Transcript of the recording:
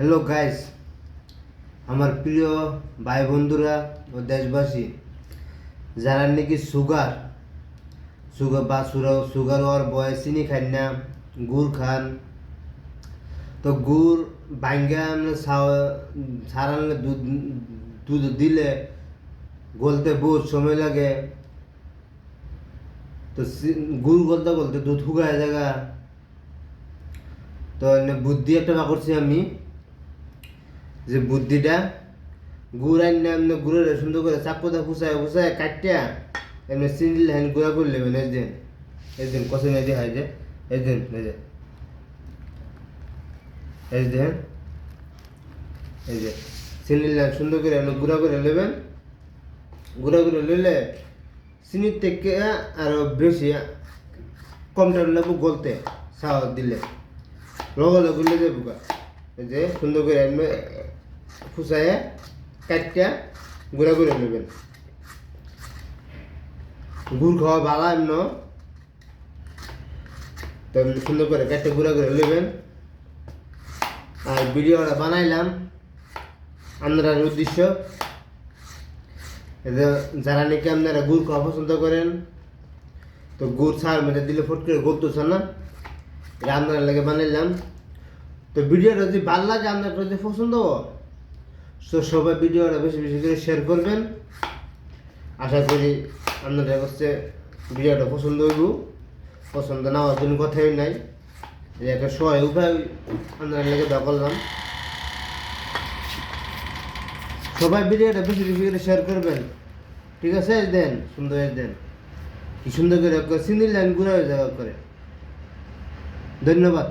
Hello guys, আমার প্রিয় ভাই বন্ধুরা ও দেশবাসী, যারা নাকি সুগার সুগার ওর বয়স চিনি খান না, গুড় খান, তো গুড় ভাঙ্গা ছাড়ালে দুধ দিলে গলতে বহুত সময় লাগে। তো গুড় গলতে গলতে দুধ শুকায় জায়গা। তো বুদ্ধি একটা বা করছি আমি, যে বুদ্ধিটা গুড় আইন এমনি গুড়ের সুন্দর করে চাকুটা ফুসায় কাটিয়া এমনি চিনি হ্যান গুঁড়া করে নেবেন। এই দিন কষে মেজে হয় যে এই দিন এই যে চিনি সুন্দর করে এমনি গুঁড়া করে নেবেন। গুঁড়া করে নিলে চিনির থেকে আরো বেশি কম টাইম লাগবে গলতে। সাওয়া দিলে লগে গুলে যাবো গা। এই যে সুন্দর করে এমনি ফুসায় কাটিয়া গুঁড়া করে নেবেন। গুড় খাওয়া ভালো এমন, তো সুন্দর করে কাটতে গুঁড়া করে নেবেন। আর ভিডিওটা বানাইলাম আপনার উদ্দেশ্য, যারা নাকি আপনারা গুড় খাওয়া পছন্দ করেন, তো গুড় ছাড় মধ্যে দিলে ফট করে গলতেছে না, এটা আপনার লাগে বানাইলাম। তো ভিডিওটা যদি ভালো লাগে, আপনার যদি পছন্দ তো সবাই ভিডিওটা বেশি বেশি করে শেয়ার করবেন। আশা করি আপনাদের কাছে ভিডিওটা পছন্দ হইব। পছন্দ না হওয়ার জন্য কথাই নাই, একটা সহায় উপায় আপনার লেগে দেওয়া করলাম। সবাই ভিডিওটা বেশি বেশি করে শেয়ার করবেন, ঠিক আছে? দেন সুন্দর দেন, কি সুন্দর করে চিনি লাইন গুঁড়া হয়ে যাওয়া করে। ধন্যবাদ।